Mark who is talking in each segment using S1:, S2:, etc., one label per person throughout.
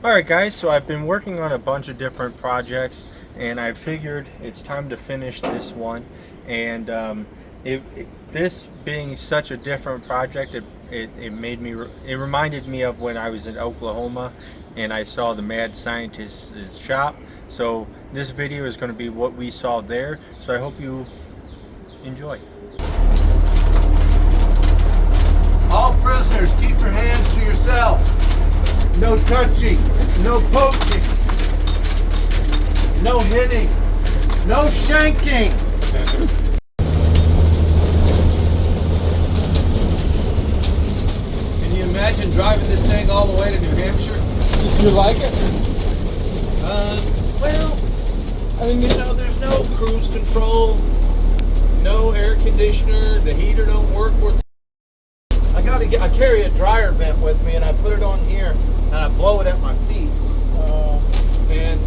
S1: Alright guys, so I've been working on a bunch of different projects and I figured it's time to finish this one. And this being such a different project, it reminded me of when I was in Oklahoma and I saw the mad scientist's shop. So this video is going to be what we saw there, so I hope you enjoy.
S2: All prisoners, keep your hands to yourself. No touching, no poking, no hitting, no shanking. Can you imagine driving this thing all the way to New Hampshire?
S3: Did you like it?
S2: Well, I mean, there's no cruise control, no air conditioner, the heater don't work worth. I carry a dryer vent with me and I put it on here and I blow it at my feet, and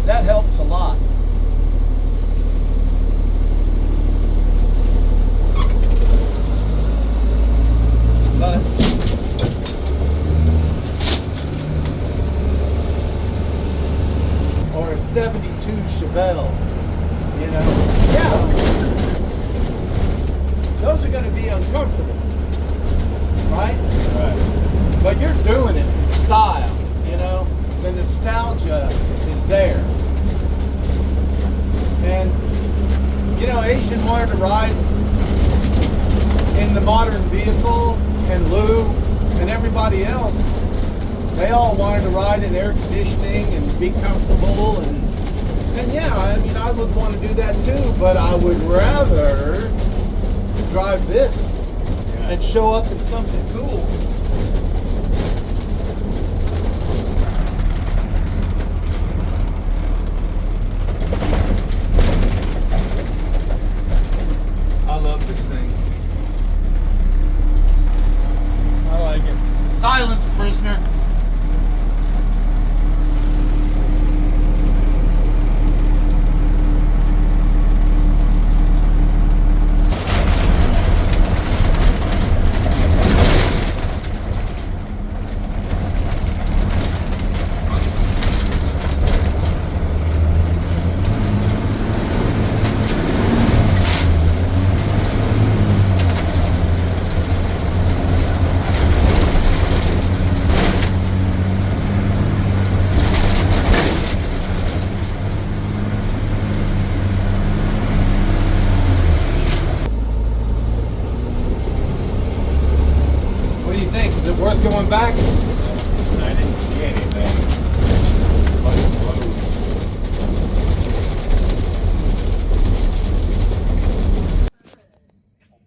S2: that helps a lot. But or a 72 Chevelle, yeah, those are going to be uncomfortable. Right? Right. But you're doing it in style, the nostalgia is there. And, Asian wanted to ride in the modern vehicle, and Lou and everybody else, they all wanted to ride in air conditioning and be comfortable. And yeah, I would want to do that too, but I would rather drive this and show up in something cool. I love this thing. I like it. Silence, prisoner. Is it worth going back?
S3: I didn't see anything.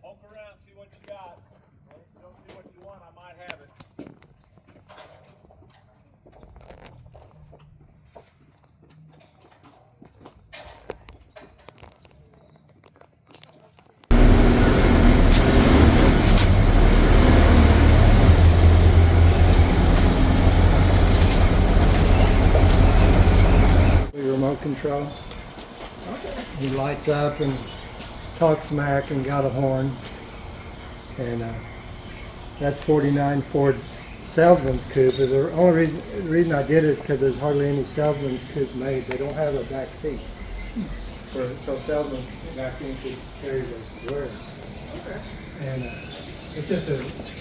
S3: Poke around, see what you got. If you don't see what you want, I might have it.
S4: Remote control. He lights up and talks smack and got a horn. And that's 49 Ford Salesman's Coupe. The only reason I did it is because there's hardly any Salesman's Coupe made. They don't have a back seat. So salesmen back in could carry the words. Okay. And it's just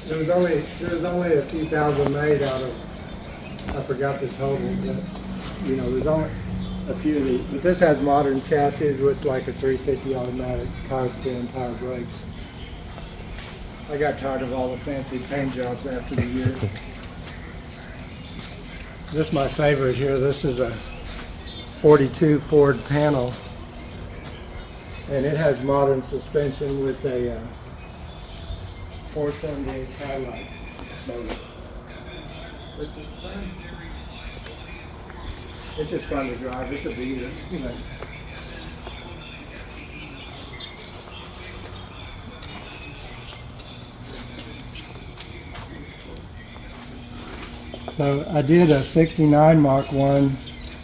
S4: there was only a few thousand made out of, I forgot the total, but there's only a few of these. But this has modern chassis with like a 350 automatic power steering, power brakes. I got tired of all the fancy paint jobs after the years. This is my favorite here. This is a 42 Ford panel, and it has modern suspension with a 478 Cadillac motor. Which is fun. It's just fun to drive. It's a beater, So I did a 69 Mach 1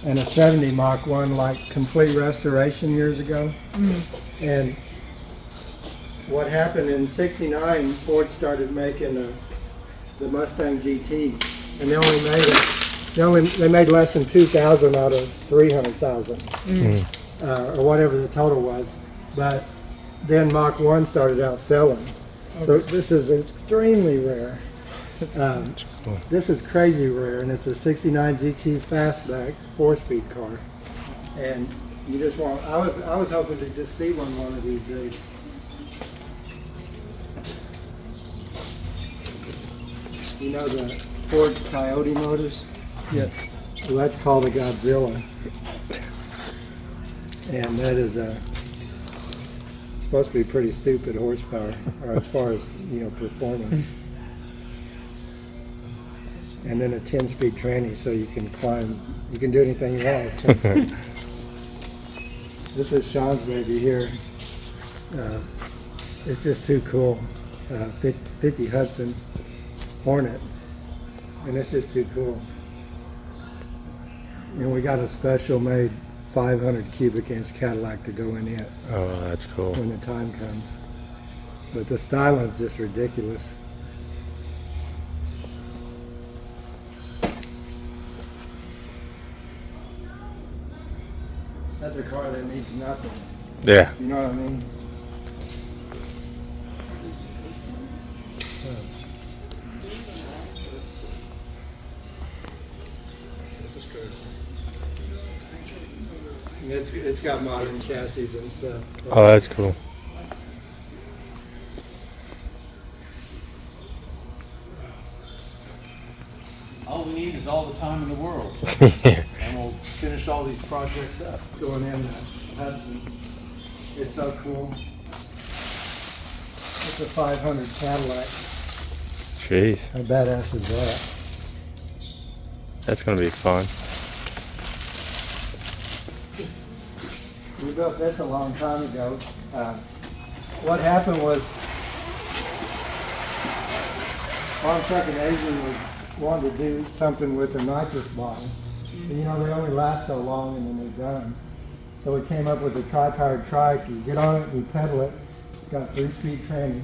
S4: and a 70 Mach 1 like complete restoration years ago. Mm-hmm. And what happened in '69, Ford started making the Mustang GT, and they only made They made less than 2,000 out of 300,000, or whatever the total was. But then Mach 1 started out selling. So this is extremely rare. This is crazy rare, and it's a 69 GT fastback 4-speed car. And you just want, I was hoping to just see one of these days. You know the Ford Coyote motors? Yes. Well, that's called a Godzilla. And that is supposed to be pretty stupid horsepower, or as far as, performance. And then a 10-speed tranny, so you can climb, you can do anything you want with 10 speed. This is Sean's baby here. It's just too cool. 50 Hudson Hornet, and it's just too cool. And we got a special made 500 cubic inch Cadillac to go in it.
S5: Oh, that's cool.
S4: When the time comes. But the styling is just ridiculous. That's a car that needs nothing.
S5: Yeah.
S4: You know what I mean? It's got modern chassis and stuff.
S5: Oh, that's cool.
S2: All we need is all the time in the world,
S5: Yeah.
S2: and we'll finish all these projects up.
S4: Going in Hudson. It's so cool. It's a 500 Cadillac.
S5: Jeez,
S4: How badass is that?
S5: that's gonna be fun.
S4: We built this a long time ago. What happened was farmtruck and Asian wanted to do something with a nitrous bottle. And, they only last so long and then they're done. So we came up with a tri-powered trike. You get on it and you pedal it. It's got 3-speed tranny.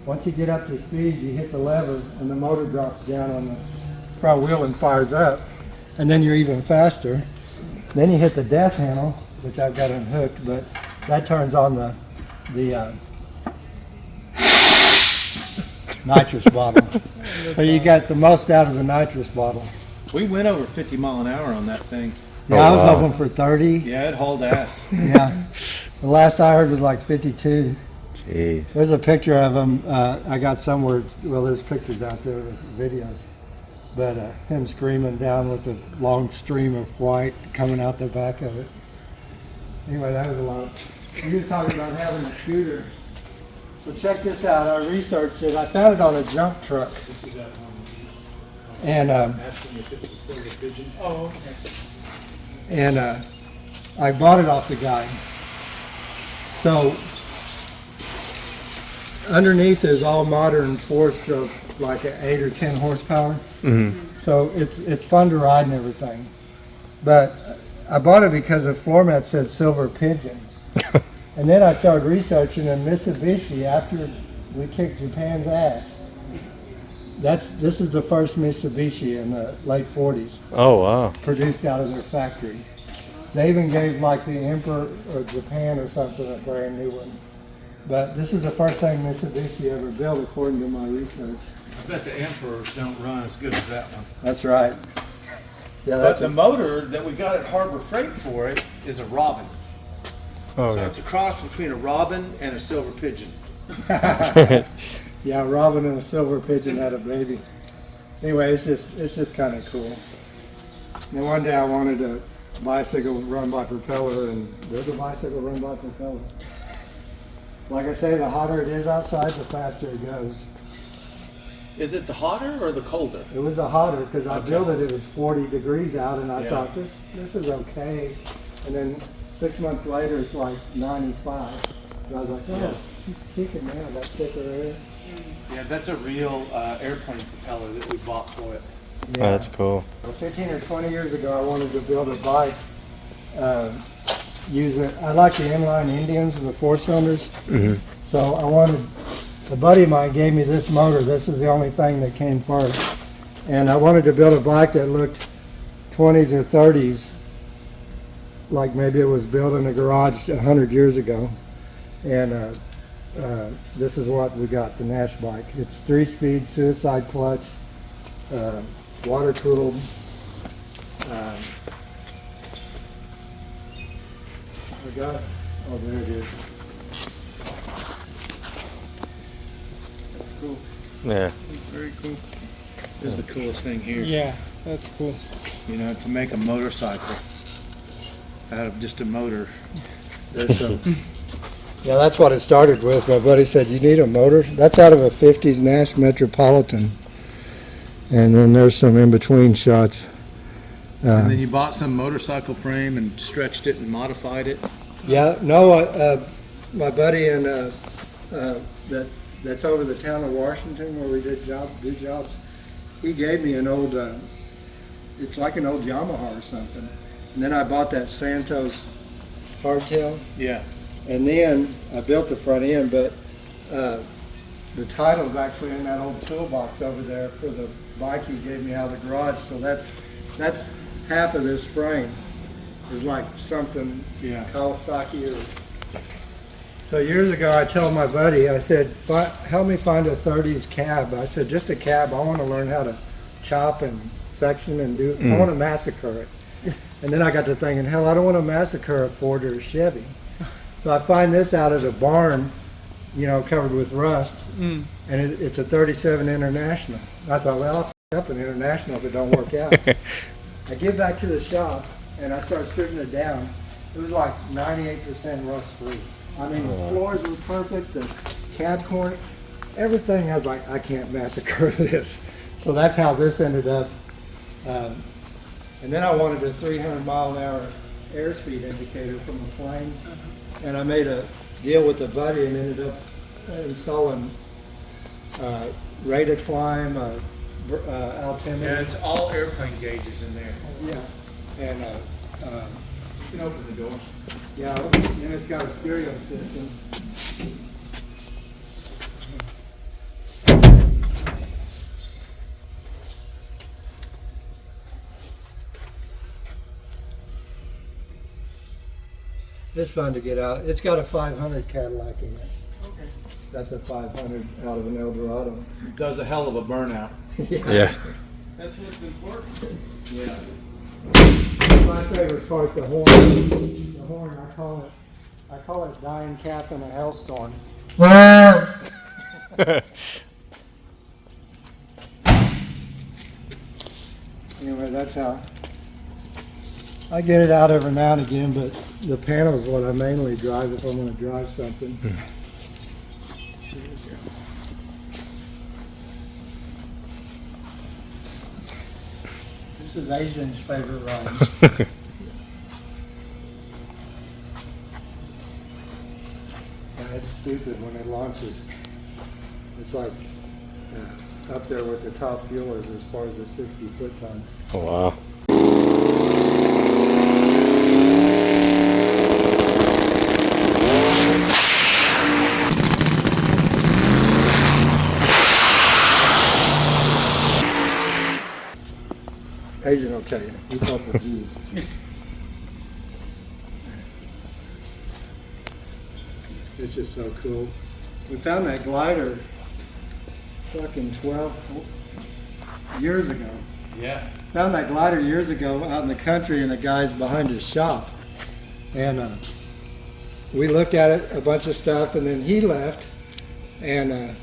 S4: Once you get up to speed, you hit the lever and the motor drops down on the front wheel and fires up. And then you're even faster. Then you hit the death handle, which I've got unhooked, but that turns on the nitrous bottle. So you got the most out of the nitrous bottle.
S2: We went over 50 mile an hour on that thing.
S4: Yeah,
S5: Oh,
S4: I was
S5: wow.
S4: hoping for 30.
S2: Yeah, it hauled ass.
S4: Yeah. The last I heard was like 52.
S5: Jeez.
S4: There's a picture of him. I got somewhere. Well, there's pictures out there, videos. But him screaming down with a long stream of white coming out the back of it. Anyway, that was a lot. You were talking about having a scooter. So check this out. I researched it. I found it on a junk truck.
S2: This is that one.
S4: And
S2: Asking if it was a silver pigeon.
S3: Oh, okay.
S4: and I bought it off the guy. So underneath is all modern 4-stroke, like an 8 or 10 horsepower. So it's fun to ride and everything. But I bought it because the floor mat said Silver Pigeon. And then I started researching, and Mitsubishi, after we kicked Japan's ass, this is the first Mitsubishi in the late 40s.
S5: Oh, wow.
S4: Produced out of their factory. They even gave like the Emperor of Japan or something a brand new one. But this is the first thing Mitsubishi ever built according to my research.
S2: I bet the Emperors don't run as good as that one.
S4: That's right. Yeah,
S2: But
S4: that's
S2: the motor that we got at Harbor Freight for it is a Robin.
S5: Oh,
S2: So
S5: yeah.
S2: it's a cross between a Robin and a Silver Pigeon.
S4: Yeah, Robin and a Silver Pigeon had a baby. Anyway, it's just kind of cool. And one day I wanted a bicycle run by propeller, and there's a bicycle run by propeller. Like I say, the hotter it is outside, the faster it goes.
S2: Is it the hotter or the colder?
S4: It was the hotter because I
S2: Okay.
S4: built it was 40 degrees out, and I
S2: Yeah.
S4: thought this is okay. And then 6 months later, it's like 95. And I was like, oh,
S2: Yeah.
S4: keep kicking now, that thicker air.
S2: Yeah, that's a real airplane propeller that we bought for it.
S5: Oh, that's cool.
S4: 15 or 20 years ago, I wanted to build a bike using, I like the inline Indians, the 4-cylinders. So I wanted, a buddy of mine gave me this motor. This is the only thing that came first. And I wanted to build a bike that looked 20s or 30s, like maybe it was built in a garage 100 years ago. And this is what we got, the Nash bike. It's 3-speed suicide clutch, water cooled. I got it. Oh, there it is.
S2: That's cool.
S5: Yeah.
S2: Very cool. This is the coolest thing here.
S6: Yeah, that's cool.
S2: You know, to make a motorcycle out of just a motor.
S4: There's some. Yeah, that's what it started with. My buddy said, you need a motor? That's out of a 50s Nash Metropolitan. And then there's some in-between shots.
S2: And then you bought some motorcycle frame and stretched it and modified it.
S4: Yeah, no, my buddy in that's over the town of Washington where we do jobs, he gave me an old, it's like an old Yamaha or something. And then I bought that Santos hardtail.
S2: Yeah.
S4: And then I built the front end, but the title's actually in that old toolbox over there for the bike he gave me out of the garage. So that's half of this frame. Is like something Kawasaki or. So years ago, I told my buddy, I said, help me find a 30s cab. I said, just a cab. I want to learn how to chop and section and do. I want to massacre it. And then I got to thinking, hell, I don't want to massacre a Ford or a Chevy. So I find this out of a barn, you know, covered with rust, and it's a 37 International. I thought, well, I'll f up an International if it don't work out. I get back to the shop and I start stripping it down. It was like 98% rust free. I mean, the floors were perfect, the cab corner, everything. I was like, I can't massacre this. So that's how this ended up. And then I wanted a 300-mile-an-hour airspeed indicator from a plane. And I made a deal with a buddy and ended up installing rate of climb, altimeter.
S2: Yeah, it's all airplane gauges in there.
S4: Yeah, and
S2: You can open the door.
S4: yeah, and it's got a stereo system. It's fun to get out. It's got a 500 Cadillac in it.
S2: Okay.
S4: That's a 500 out of an Eldorado.
S2: Does a hell of a burnout.
S5: Yeah.
S2: That's what's important. Yeah.
S4: My favorite part, the horn. The horn, I call it dying calf in a hailstorm. Anyway, that's how I get it out every now and again, but the panel is what I mainly drive if I'm going to drive something. This is Asian's favorite ride. Yeah, it's stupid when it launches. It's like up there with the top fuelers as far as the 60-foot ton.
S5: Oh, wow.
S4: Asian will tell you. He thought the G's. It's just so cool. We found that glider fucking 12 years ago.
S2: Yeah.
S4: Found that glider years ago out in the country and the guy's behind his shop. And we looked at it, a bunch of stuff, and then he left. And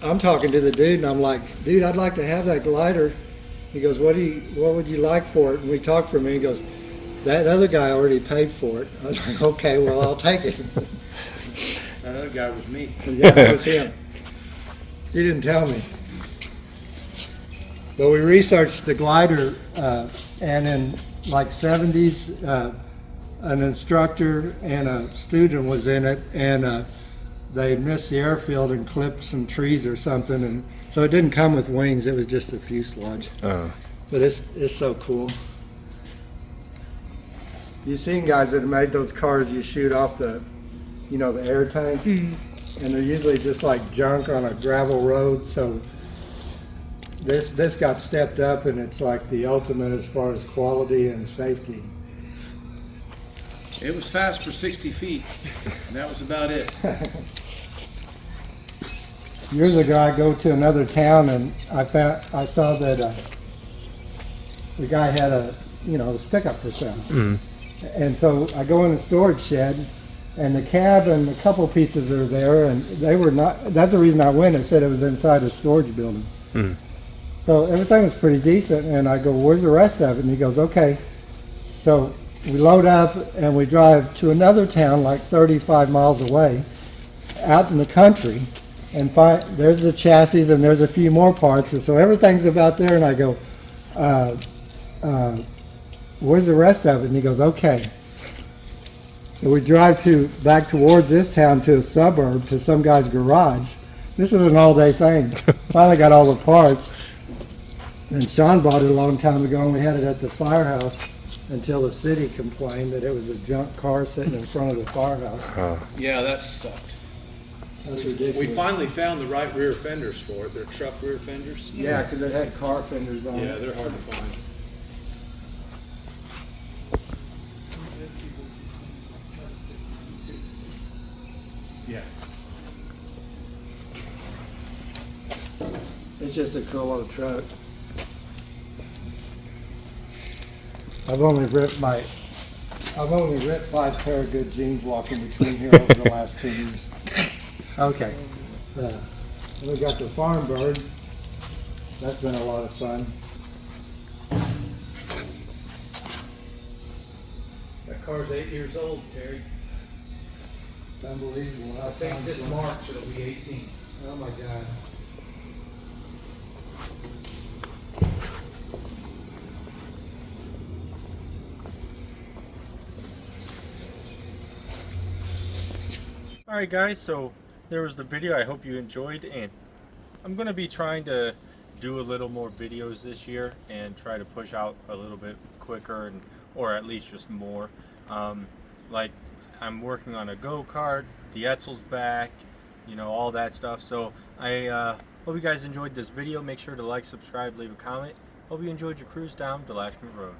S4: I'm talking to the dude and I'm like, dude, I'd like to have that glider. He goes, what would you like for it? And we talked for a minute. He goes, that other guy already paid for it. I was like, okay, well, I'll take it.
S2: That other guy was me.
S4: Yeah, that was him. He didn't tell me. But we researched the glider, and in like 70s, an instructor and a student was in it, and they missed the airfield and clipped some trees or something, and so it didn't come with wings. It was just a fuselage.
S5: Oh.
S4: But it's so cool. You've seen guys that have made those cars you shoot off the, you know, the air tanks, and they're usually just like junk on a gravel road. So This got stepped up, and it's like the ultimate as far as quality and safety.
S2: It was fast for 60 feet, and that was about it.
S4: Years ago, I go to another town, and I saw that the guy had this pickup for sale. And so I go in the storage shed, and the cab and a couple pieces are there, and they were not. That's the reason I went. It said it was inside a storage building. So everything was pretty decent, and I go, "Where's the rest of it?" And he goes, "Okay." So we load up and we drive to another town like 35 miles away, out in the country, and there's the chassis and there's a few more parts, and so everything's about there. And I go, "Where's the rest of it?" And he goes, "Okay." So we drive back towards this town to a suburb, to some guy's garage. This is an all-day thing. Finally got all the parts. And Sean bought it a long time ago, and we had it at the firehouse until the city complained that it was a junk car sitting in front of the firehouse.
S2: Yeah, that sucked.
S4: That's ridiculous.
S2: We finally found the right rear fenders for it. They're truck rear fenders.
S4: Yeah, because it had car fenders on
S2: Yeah,
S4: it.
S2: they're hard to find. Yeah.
S4: It's just a cool little truck. I've only ripped 5 pair of good jeans walking between here over the last 2 years. Okay. We got the farm bird. That's been a lot of fun.
S2: That car's 8 years old, Terry.
S4: It's unbelievable.
S2: I think this March it'll be 18.
S4: Oh my God.
S1: Alright guys, so there was the video. I hope you enjoyed, and I'm going to be trying to do a little more videos this year and try to push out a little bit quicker, or at least just more. Like I'm working on a go-kart, the Etzel's back, all that stuff. So I hope you guys enjoyed this video. Make sure to like, subscribe, leave a comment. Hope you enjoyed your cruise down Delashment Road.